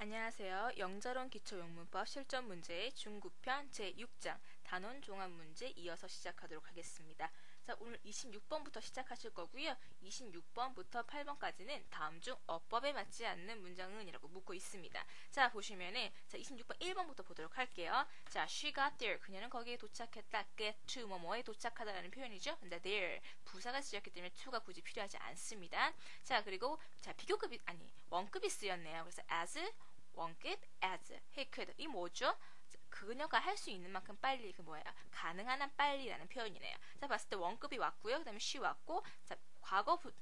안녕하세요. 영자론 기초용문법 실전 문제의 중급편 제6장 단원 종합 문제 이어서 시작하도록 하겠습니다. 자, 오늘 26번부터 시작하실 거고요. 26번부터 8번까지는 다음 중 어법에 맞지 않는 문장은 이라고 묻고 있습니다. 자, 보시면은 자, 26번 1번부터 보도록 할게요. 자, she got there. 그녀는 거기에 도착했다. get to 뭐뭐에 도착하다라는 표현이죠. 근데 there 부사가 쓰였기 때문에 to가 굳이 필요하지 않습니다. 자, 그리고 자, 비교급이 아니 원급이 쓰였네요. 그래서 as 원급 as he could 이 뭐죠? 그녀가 할 수 있는 만큼 빨리 그 뭐야 가능한 한 빨리라는 표현이네요. 자, 봤을 때 원급이 왔고요. 그다음에 she 왔고 자,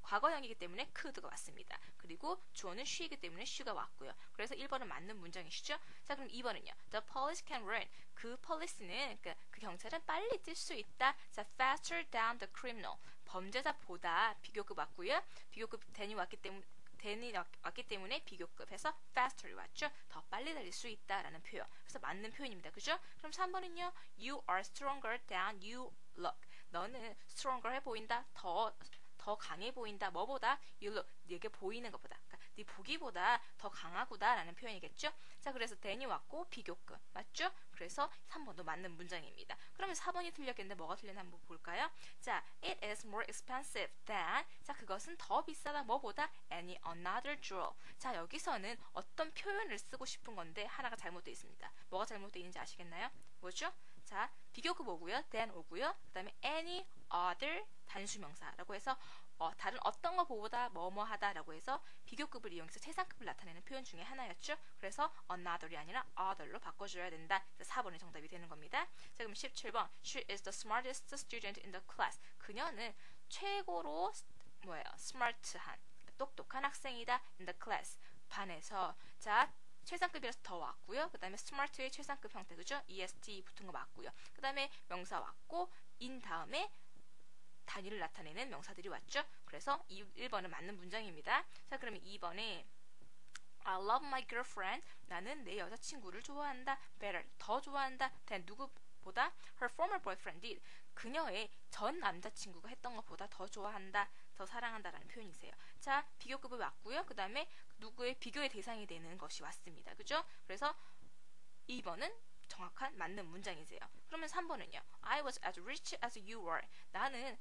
과거형이기 때문에 could가 왔습니다. 그리고 주어는 she이기 때문에 she가 왔고요. 그래서 1번은 맞는 문장이시죠? 자, 그럼 2번은요. The police can run. 그 police는 그 경찰은 빨리 뛸 수 있다. 자, faster than the criminal. 범죄자보다 비교급 왔고요. 비교급 than이 왔기 때문에 비교급에서 faster이 왔죠. 더 빨리 달릴 수 있다라는 표현. 그래서 맞는 표현입니다. 그죠? 그럼 3번은요. You are stronger than you look. 너는 stronger 해 보인다. 더 강해 보인다. 뭐보다? You look. 네게 보이는 것보다. 그러니까 네 보기보다 더 강하구나 라는 표현이겠죠. 자, 그래서 than이 왔고 비교급. 맞죠? 그래서 3번도 맞는 문장입니다. 그러면 4번이 틀렸겠는데 뭐가 틀렸나 한번 볼까요? 자, it is more expensive than 자, 그것은 더 비싸다. 뭐보다? any another jewel. 자, 여기서는 어떤 표현을 쓰고 싶은 건데 하나가 잘못되어 있습니다. 뭐가 잘못되어 있는지 아시겠나요? 뭐죠? 자, 비교급 오고요. than 오고요. 그 다음에 any other 단수명사라고 해서 다른 어떤 것보다 뭐뭐 하다라고 해서 비교급을 이용해서 최상급을 나타내는 표현 중에 하나였죠. 그래서 another이 아니라 other로 바꿔줘야 된다. 4번이 정답이 되는 겁니다. 자, 그럼 17번 She is the smartest student in the class. 그녀는 최고로 smart한 똑똑한 학생이다. in the class. 반에서 자 최상급이라서 더 왔고요. 그 다음에 smart의 최상급 형태 그죠? est 붙은 거 맞고요. 그 다음에 명사 왔고 in 다음에 단위를 나타내는 명사들이 왔죠. 그래서 1번은 맞는 문장입니다. 자, 그러면 2번에 I love my girlfriend. 나는 내 여자친구를 좋아한다. better. 더 좋아한다. than 누구보다? her former boyfriend did. 그녀의 전 남자친구가 했던 것보다 더 좋아한다. 더 사랑한다라는 표현이세요. 자, 비교급이 왔고요. 그 다음에 누구의 비교의 대상이 되는 것이 왔습니다. 그죠? 그래서 2번은 정확한 맞는 문장이세요. 그러면 3번은요. I was as rich as you were. 나는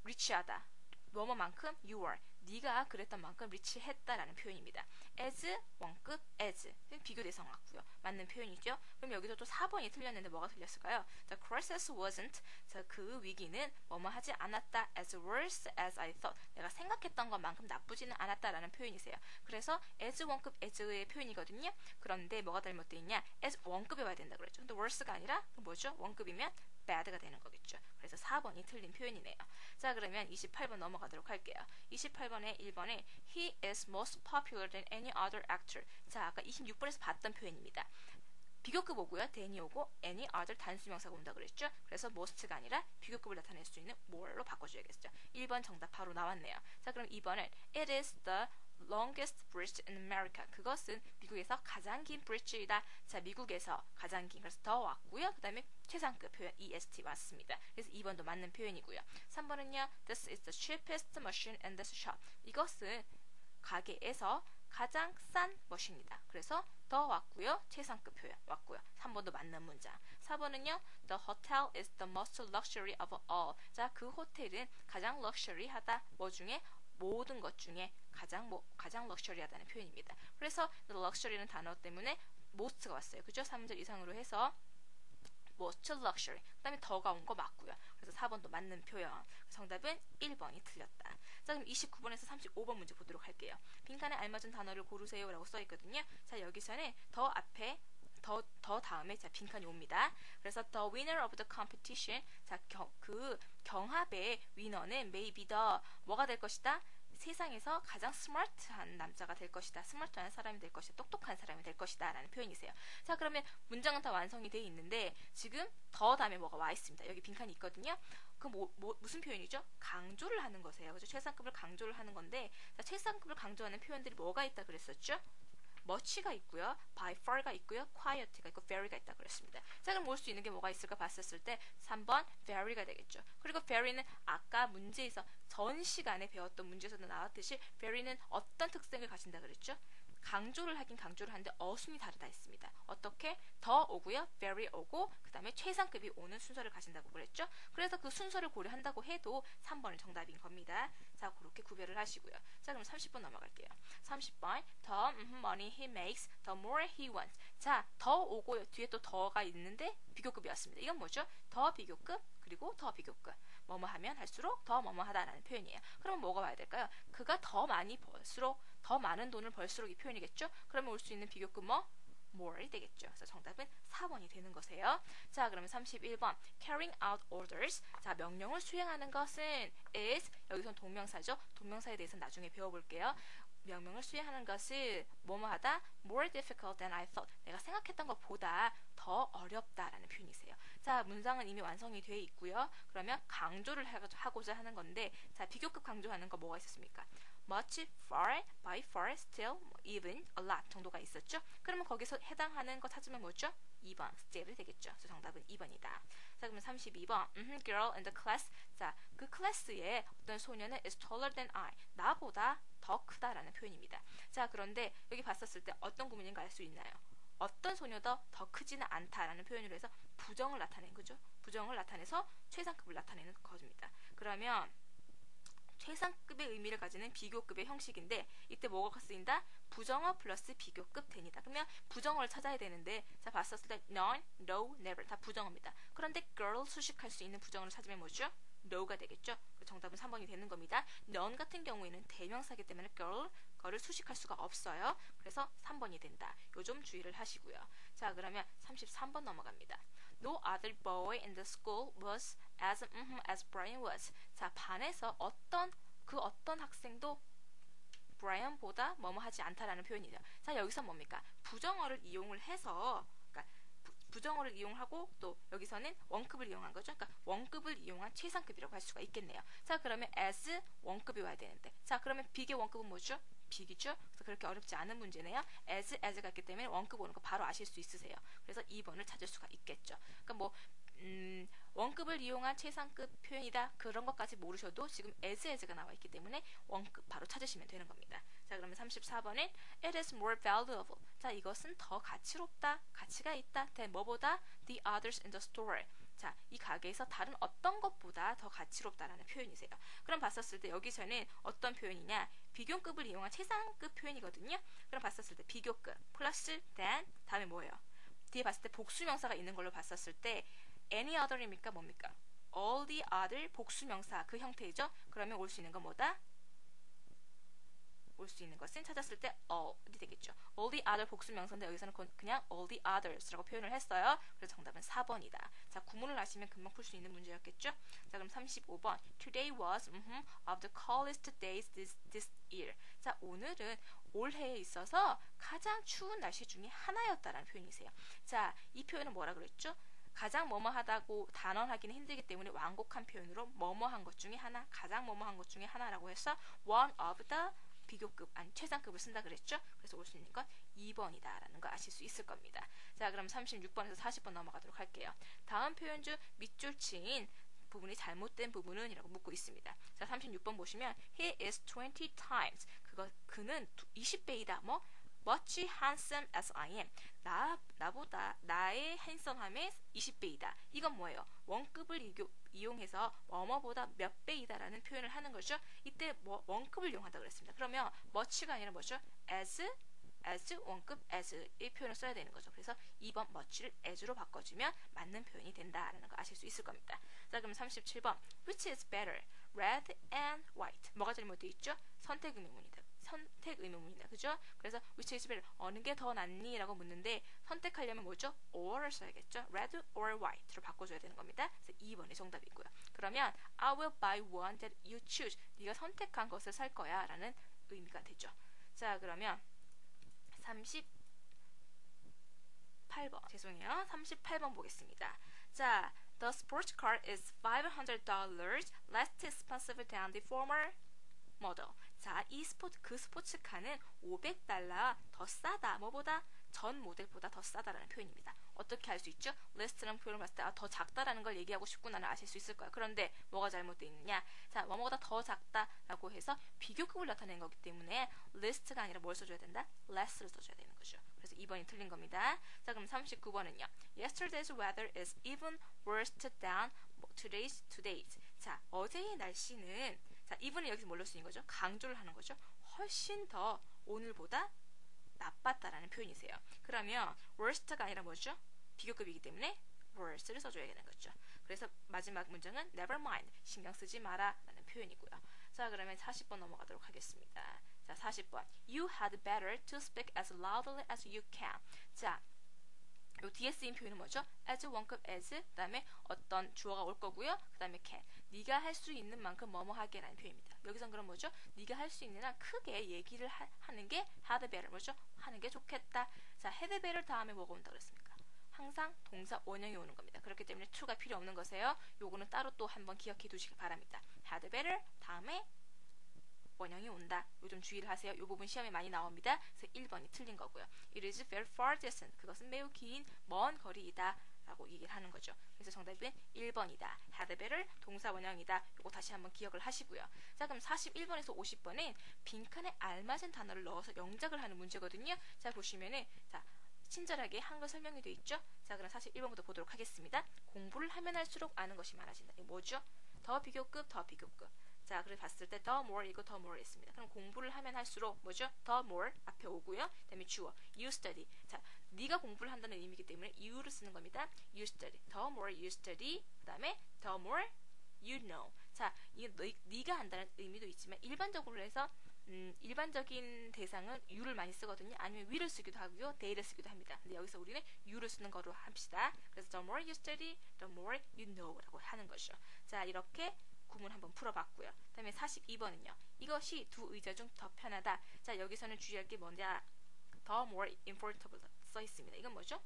리치하다. 뭐뭐만큼 you were. 네가 그랬던 만큼 리치했다라는 표현입니다. as 원급 as 비교 대상 왔고요. 맞는 표현이죠. 그럼 여기서 또 4번이 틀렸는데 뭐가 틀렸을까요? The crisis wasn't. 자, 그 위기는 뭐뭐 하지 않았다. as worse as I thought. 내가 생각했던 것만큼 나쁘지는 않았다라는 표현이세요. 그래서 as 원급 as의 표현이거든요. 그런데 뭐가 잘못되어 있냐? as 원급에 와야 된다 그랬죠. 근데 worse가 아니라 뭐죠? 원급이면 bad가 되는 거겠죠. 그래서 4번이 틀린 표현이네요. 자, 그러면 28번 넘어가도록 할게요. 28번에 1번에 He is most popular than any other actor. 자, 아까 26번에서 봤던 표현입니다. 비교급 오고요. than이 오고 any other 단수명사가 온다 그랬죠. 그래서 most가 아니라 비교급을 나타낼 수 있는 more로 바꿔줘야겠죠. 1번 정답 바로 나왔네요. 자, 그럼 2번은 It is the longest bridge in America. 그것은 미국에서 가장 긴 브릿지이다. 자, 미국에서 가장 긴. 그래서 더 왔고요. 그 다음에 최상급 표현 est 왔습니다. 그래서 2번도 맞는 표현이고요. 3번은요. This is the cheapest machine in this shop. 이것은 가게에서 가장 싼 머신이다. 그래서 더 왔고요. 최상급 표현 왔고요. 3번도 맞는 문장. 4번은요. The hotel is the most luxury of all. 자, 그 호텔은 가장 럭셔리하다. 뭐 중에? 모든 것 중에 가장 럭셔리하다는 표현입니다. 그래서 the luxury는 단어 때문에 most가 왔어요. 그죠? 3절 이상으로 해서 most luxury. 그 다음에 더가 온 거 맞고요. 그래서 4번도 맞는 표현. 정답은 1번이 틀렸다. 자, 그럼 29번에서 35번 문제 보도록 할게요. 빈칸에 알맞은 단어를 고르세요 라고 써있거든요. 자, 여기서는 더 앞에 더 다음에 자, 빈칸이 옵니다. 그래서 the winner of the competition. 자, 그 경합의 위너는 maybe the 뭐가 될 것이다? 세상에서 가장 스마트한 남자가 될 것이다. 스마트한 사람이 될 것이다. 똑똑한 사람이 될 것이다. 라는 표현이세요. 자, 그러면 문장은 다 완성이 되어 있는데 지금 더 다음에 뭐가 와 있습니다. 여기 빈칸이 있거든요. 그 무슨 표현이죠? 강조를 하는 거세요. 그죠? 최상급을 강조를 하는 건데 자, 최상급을 강조하는 표현들이 뭐가 있다 그랬었죠? much가 있고요. by far가 있고요. quiet가 있고 very가 있다 그랬습니다. 자, 그럼 올 수 있는 게 뭐가 있을까 봤었을 때 3번 very가 되겠죠. 그리고 very는 아까 문제에서 전 시간에 배웠던 문제에서도 나왔듯이 very는 어떤 특성을 가진다 그랬죠? 강조를 하는데 어순이 다르다 했습니다. 어떻게? 더 오고요. very 오고 그 다음에 최상급이 오는 순서를 가진다고 그랬죠. 그래서 그 순서를 고려한다고 해도 3번이 정답인 겁니다. 자, 그렇게 구별을 하시고요. 자, 그럼 30번 넘어갈게요. 30번 The money he makes, the more he wants. 자, 더 오고요. 뒤에 또 더가 있는데 비교급이었습니다. 이건 뭐죠? 더 비교급 그리고 더 비교급. 뭐뭐 하면 할수록 더 뭐뭐 하다라는 표현이에요. 그러면 뭐가 와야 될까요? 그가 더 많이 벌수록 더 많은 돈을 벌수록 이 표현이겠죠? 그러면 올 수 있는 비교급 뭐? more이 되겠죠. 그래서 정답은 4번이 되는 거세요. 자, 그러면 31번 carrying out orders. 자, 명령을 수행하는 것은 is, 여기선 동명사죠. 동명사에 대해서 나중에 배워볼게요. 명령을 수행하는 것은 뭐뭐 하다 more difficult than I thought. 내가 생각했던 것보다 더 어렵다라는 표현이세요. 자, 문장은 이미 완성이 되어 있고요. 그러면 강조를 하고자 하는 건데, 자, 비교급 강조하는 거 뭐가 있었습니까? much, far, by far, still, even, a lot 정도가 있었죠. 그러면 거기서 해당하는 거 찾으면 뭐죠? 2번, still이 되겠죠. 그래서 정답은 2번이다. 자, 그러면 32번 girl in the class. 자, 그 클래스에 어떤 소녀는 is taller than I. 나보다 더 크다라는 표현입니다. 자, 그런데 여기 봤었을 때 어떤 구문인가 알 수 있나요? 어떤 소녀도 더 크지는 않다라는 표현으로 해서 부정을 나타낸 거죠. 부정을 나타내서 최상급을 나타내는 것입니다. 그러면 최상급의 의미를 가지는 비교급의 형식인데 이때 뭐가 쓰인다? 부정어 플러스 비교급 된이다. 그러면 부정어를 찾아야 되는데 자, 봤었을 때 none, no, never 다 부정어입니다. 그런데 girl 수식할 수 있는 부정어를 찾으면 뭐죠? no가 되겠죠. 정답은 3번이 되는 겁니다. none 같은 경우에는 대명사이기 때문에 girl을 수식할 수가 없어요. 그래서 3번이 된다. 요 점 주의를 하시고요. 자, 그러면 33번 넘어갑니다. No other boy in the school was as Brian was. 자, 반에서 어떤 학생도 브라이언보다 뭐뭐 하지 않다라는 표현이죠. 자, 여기서 뭡니까? 부정어를 이용을 해서, 그러니까 부정어를 이용하고 또 여기서는 원급을 이용한 거죠. 그러니까 원급을 이용한 최상급이라고 할 수가 있겠네요. 자, 그러면 as 원급이 와야 되는데, 자, 그러면 빅의 원급은 뭐죠? 빅이죠. 그래서 그렇게 어렵지 않은 문제네요. as가 있기 때문에 원급 오는 거 바로 아실 수 있으세요. 그래서 2번을 찾을 수가 있겠죠. 그러니까 뭐 원급을 이용한 최상급 표현이다 그런 것까지 모르셔도 지금 as가 나와 있기 때문에 원급 바로 찾으시면 되는 겁니다. 자, 그러면 34번은 it is more valuable. 자, 이것은 더 가치롭다, 가치가 있다 than 뭐보다 the others in the store. 자, 이 가게에서 다른 어떤 것보다 더 가치롭다라는 표현이세요. 그럼 봤었을 때 여기서는 어떤 표현이냐? 비교급을 이용한 최상급 표현이거든요. 그럼 봤었을 때 비교급 플러스 than 다음에 뭐예요? 뒤에 봤을 때 복수명사가 있는 걸로 봤었을 때 any other입니까? 뭡니까? all the other 복수명사 그 형태이죠. 그러면 올 수 있는 건 뭐다? 올 수 있는 것은 찾았을 때 all이 되겠죠. all the other 복수명사인데 여기서는 그냥 all the others라고 표현을 했어요. 그래서 정답은 4번이다. 자, 구문을 아시면 금방 풀 수 있는 문제였겠죠. 자, 그럼 35번 Today was of the coldest days this year. 자, 오늘은 올해에 있어서 가장 추운 날씨 중에 하나였다라는 표현이세요. 자, 이 표현은 뭐라 그랬죠? 가장 뭐뭐하다고 단언하기는 힘들기 때문에 완곡한 표현으로 뭐뭐한 것 중에 하나, 가장 뭐뭐한 것 중에 하나라고 해서 one of the 비교급, 아니 최상급을 쓴다 그랬죠? 그래서 올 수 있는 건 2번이다라는 거 아실 수 있을 겁니다. 자, 그럼 36번에서 40번 넘어가도록 할게요. 다음 표현 중 밑줄 친 부분이 잘못된 부분은 이라고 묻고 있습니다. 자, 36번 보시면 he is 20 times. 그는 20배이다. 뭐? much handsome as I am. 나보다 나의 핸섬함의 20배이다. 이건 뭐예요? 원급을 이용해서 뭐뭐보다 몇 배이다라는 표현을 하는 거죠. 이때 원급을 이용한다 그랬습니다. 그러면 much가 아니라 뭐죠? as 원급 as 이 표현을 써야 되는 거죠. 그래서 2번 much를 as로 바꿔주면 맞는 표현이 된다라는 거 아실 수 있을 겁니다. 자, 그럼 37번 which is better? red and white. 뭐가 잘못되어 있죠? 선택 의문문이다. 그죠? 그래서 which is better? 어느 게 더 낫니? 라고 묻는데 선택하려면 뭐죠? or를 써야겠죠? red or white로 바꿔줘야 되는 겁니다. 그래서 2번이 정답이고요. 그러면 I will buy one that you choose. 네가 선택한 것을 살 거야 라는 의미가 되죠. 자, 그러면 38번 보겠습니다. 자, the sports car is $500 less expensive than the former model. 자, 그 스포츠카는 $500 더 싸다. 뭐보다? 전 모델보다 더 싸다라는 표현입니다. 어떻게 할 수 있죠? list라는 표현을 봤을 때 더 작다라는 걸 얘기하고 싶구나를 아실 수 있을 거예요. 그런데 뭐가 잘못되어 있느냐? 자, 뭐뭐보다 더 작다라고 해서 비교급을 나타낸 거기 때문에 list가 아니라 뭘 써줘야 된다? less를 써줘야 되는 거죠. 그래서 2번이 틀린 겁니다. 자, 그럼 39번은요. Yesterday's weather is even worse than today's. 자, 어제의 날씨는 자, even은 여기서 뭘로 쓰인 거죠? 강조를 하는 거죠. 훨씬 더 오늘보다 나빴다라는 표현이세요. 그러면 worst가 아니라 뭐죠? 비교급이기 때문에 worse를 써줘야 되는 거죠. 그래서 마지막 문장은 never mind, 신경 쓰지 마라 라는 표현이고요. 자, 그러면 40번 넘어가도록 하겠습니다. 자, 40번. You had better to speak as loudly as you can. 자, 요 뒤에 쓰인 표현은 뭐죠? as 원급 as, 그 다음에 어떤 주어가 올 거고요. 그 다음에 can. 네가 할 수 있는 만큼 뭐뭐 하게 라는 표현입니다. 여기선 그럼 뭐죠? 네가 할 수 있는 한 크게 얘기를 하는 게 had better, 뭐죠? 하는 게 좋겠다. 자, had better 다음에 뭐가 온다고 그랬습니까? 항상 동사 원형이 오는 겁니다. 그렇기 때문에 to가 필요 없는 거세요. 요거는 따로 또 한번 기억해 두시기 바랍니다. had better 다음에 원형이 온다. 요 좀 주의를 하세요. 요 부분 시험에 많이 나옵니다. 그래서 1번이 틀린 거고요. It is very far distant. 그것은 매우 긴 먼 거리이다 라고 얘기를 하는 거죠. 그래서 정답은 1번이다. had better 동사 원형이다. 요거 다시 한번 기억을 하시고요. 자, 그럼 41번에서 50번은 빈칸에 알맞은 단어를 넣어서 영작을 하는 문제거든요. 자, 보시면은 자, 친절하게 한글 설명이 되어 있죠. 자, 그럼 41번부터 보도록 하겠습니다. 공부를 하면 할수록 아는 것이 많아진다. 이게 뭐죠? 더 비교급, 더 비교급. 자, 그래서 봤을 때 the more 이거 the more 있습니다. 그럼 공부를 하면 할수록 뭐죠? the more 앞에 오고요. 그다음에 주어 you study. 자, 네가 공부를 한다는 의미이기 때문에 you를 쓰는 겁니다. you study. the more you study. 그다음에 the more you know. 자, 이게 네가 한다는 의미도 있지만 일반적으로 해서 일반적인 대상은 you를 많이 쓰거든요. 아니면 we를 쓰기도 하고요. they를 쓰기도 합니다. 근데 여기서 우리는 you를 쓰는 거로 합시다. 그래서 the more you study, the more you know라고 하는 거죠. 자, 이렇게 구문 한번 풀어봤고요. 그 다음에 42번은요. 이것이 두 의자 중 더 편하다. 자, 여기서는 주의할 게 뭐냐. the more comfortable 써 있습니다. 이건 뭐죠?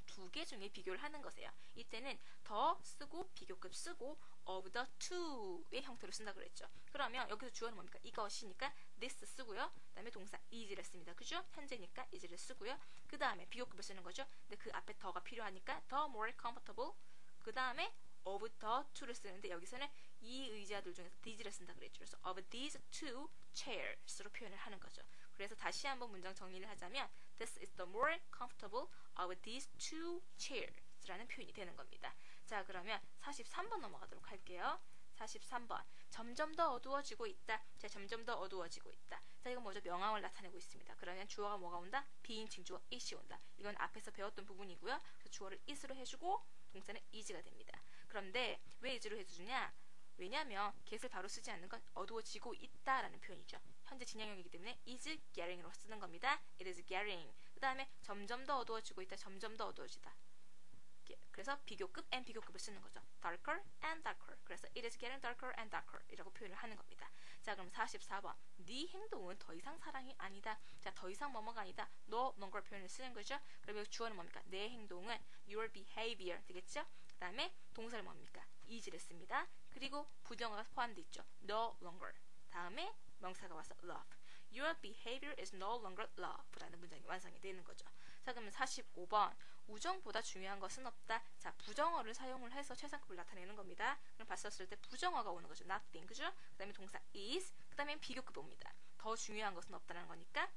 두 개 중에 비교를 하는 것이에요. 이때는 더 쓰고 비교급 쓰고 of the two의 형태로 쓴다 그랬죠. 그러면 여기서 주어는 뭡니까? 이것이니까 this 쓰고요. 그 다음에 동사 is를 씁니다. 그죠? 현재니까 is를 쓰고요. 그 다음에 비교급을 쓰는 거죠. 근데 그 앞에 더가 필요하니까 the more comfortable. 그 다음에 of the two를 쓰는데 여기서는 이 의자들 중에서 these를 쓴다 그랬죠. 그래서 of these two chairs로 표현을 하는 거죠. 그래서 다시 한번 문장 정리를 하자면 this is the more comfortable of these two chairs라는 표현이 되는 겁니다. 자, 그러면 43번 넘어가도록 할게요. 43번. 점점 더 어두워지고 있다. 자, 점점 더 어두워지고 있다. 자, 이건 뭐죠? 명암을 나타내고 있습니다. 그러면 주어가 뭐가 온다? 비인칭 주어 it이 온다. 이건 앞에서 배웠던 부분이고요. 그래서 주어를 it으로 해주고 동사는 is가 됩니다. 그런데 왜 is로 해주냐? 왜냐하면 get을 바로 쓰지 않는 건 어두워지고 있다라는 표현이죠. 현재 진행형이기 때문에 is getting으로 쓰는 겁니다. It is getting. 그 다음에 점점 더 어두워지고 있다. 점점 더 어두워지다. 그래서 비교급 and 비교급을 쓰는 거죠. darker and darker. 그래서 it is getting darker and darker 이라고 표현을 하는 겁니다. 자, 그럼 44번. 네 행동은 더 이상 사랑이 아니다. 자, 더 이상 뭐뭐가 아니다. no longer 표현을 쓰는 거죠. 그러면 주어는 뭡니까? 내 행동은 your behavior 되겠죠? 그 다음에 동사를 뭡니까? is를 씁니다. 그리고 부정어가 포함되어 있죠. no longer. 다음에 명사가 와서 love. Your behavior is no longer love 라는 문장이 완성이 되는 거죠. 자, 그러면 45번. 우정보다 중요한 것은 없다. 자, 부정어를 사용을 해서 최상급을 나타내는 겁니다. 그럼 봤었을 때 부정어가 오는 거죠. nothing. 그죠? 그 다음에 동사 is. 그 다음에 비교급 옵니다. 더 중요한 것은 없다는 거니까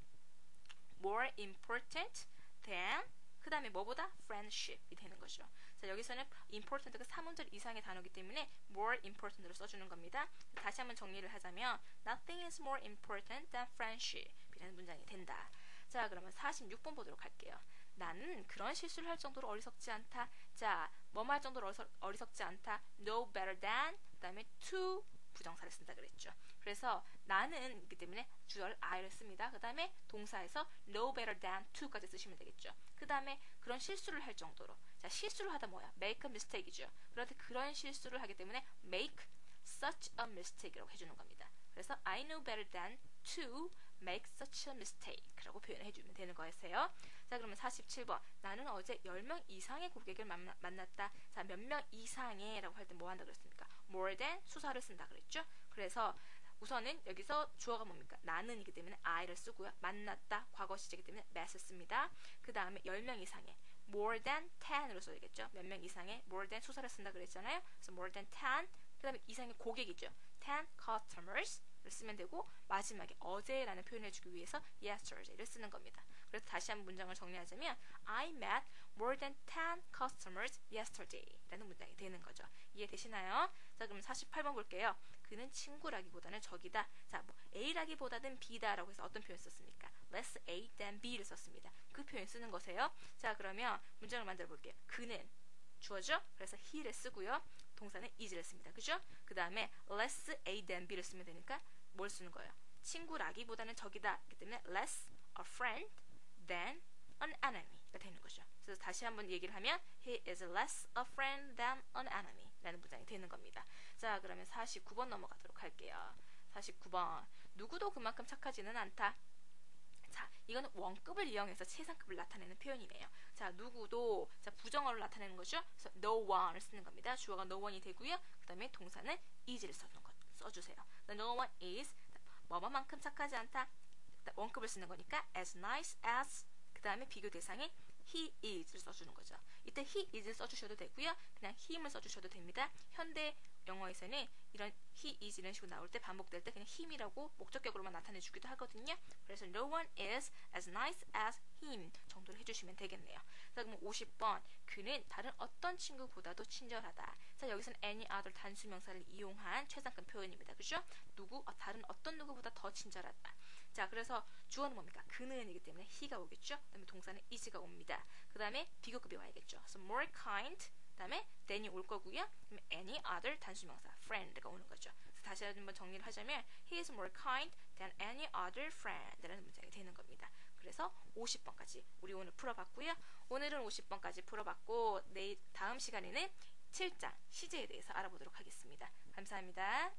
more important than 그 다음에 뭐보다 friendship이 되는 거죠. 자, 여기서는 important가 3문절 이상의 단어이기 때문에 more important로 써주는 겁니다. 다시 한번 정리를 하자면 nothing is more important than friendship이라는 문장이 된다. 자, 그러면 46번 보도록 할게요. 나는 그런 실수를 할 정도로 어리석지 않다. 자, 뭐뭐 할 정도로 어리석지 않다. no better than 그 다음에 to 부정사를 쓴다 그랬죠. 그래서 나는 있기 때문에 주어를 I를 씁니다. 그 다음에 동사에서 no better than to까지 쓰시면 되겠죠. 그 다음에 그런 실수를 할 정도로. 자, 실수를 하다 뭐야? make a mistake이죠. 그런데 그런 실수를 하기 때문에 make such a mistake라고 해주는 겁니다. 그래서 I know better than to make such a mistake라고 표현을 해주면 되는 거였어요. 자, 그러면 47번. 나는 어제 10명 이상의 고객을 만났다. 자, 몇 명 이상의 라고 할 때 뭐 한다 그랬습니까? more than 수사를 쓴다 그랬죠. 그래서 우선은 여기서 주어가 뭡니까? 나는이기 때문에 I를 쓰고요. 만났다. 과거 시제이기 때문에 met을 씁니다. 그 다음에 10명 이상의 more than 10으로 써야겠죠. 몇 명 이상의 more than 수사를 쓴다 그랬잖아요. 그래서 more than 10, 그 다음에 이상의 고객이죠. 10 customers 를 쓰면 되고, 마지막에 어제라는 표현을 해주기 위해서 yesterday를 쓰는 겁니다. 그래서 다시 한번 문장을 정리하자면 I met more than 10 customers yesterday 라는 문장이 되는 거죠. 이해되시나요? 자, 그럼 48번 볼게요. 그는 친구라기보다는 적이다. 자, 뭐 A라기보다는 B다 라고 해서 어떤 표현 썼습니까? Less A than B를 썼습니다. 그 표현 쓰는 거세요. 자, 그러면 문장을 만들어 볼게요. 그는 주어죠? 그래서 he를 쓰고요. 동사는 is를 씁니다. 그죠? 그 다음에 less A than B를 쓰면 되니까 뭘 쓰는 거예요? 친구라기보다는 적이다. 그렇기 때문에 less a friend than an enemy가 되는 거죠. 그래서 다시 한번 얘기를 하면 he is less a friend than an enemy 라는 문장이 되는 겁니다. 자, 그러면 49번 넘어가도록 할게요. 49번. 누구도 그만큼 착하지는 않다. 자, 이거는 원급을 이용해서 최상급을 나타내는 표현이네요. 자, 누구도, 자, 부정어를 나타내는 거죠. 그래서 no one을 쓰는 겁니다. 주어가 no one이 되고요. 그 다음에 동사는 is를 써주세요. No one is 뭐뭐만큼 착하지 않다. 원급을 쓰는 거니까 as nice as, 그 다음에 비교 대상인 he is를 써주는 거죠. 이때 he is를 써주셔도 되고요. 그냥 him을 써주셔도 됩니다. 현대 영어에서는 이런 he is 이런 식으로 나올 때, 반복될 때 그냥 him이라고 목적격으로만 나타내주기도 하거든요. 그래서 no one is as nice as him 정도로 해주시면 되겠네요. 자, 그럼 50번. 그는 다른 어떤 친구보다도 친절하다. 자, 여기서는 any other 단수명사를 이용한 최상급 표현입니다. 그죠? 다른 어떤 누구보다 더 친절하다. 자, 그래서 주어는 뭡니까? 그는이기 때문에 he가 오겠죠. 그 다음에 동사는 is가 옵니다. 그 다음에 비교급이 와야겠죠. 그래서 more kind, 그 다음에 than이 올 거고요. 그다음에 any other 단수명사 friend가 오는 거죠. 그래서 다시 한번 정리를 하자면 he is more kind than any other friend 라는 문장이 되는 겁니다. 그래서 50번까지 우리 오늘 풀어봤고요. 오늘은 50번까지 풀어봤고, 다음 시간에는 7장 시제에 대해서 알아보도록 하겠습니다. 감사합니다.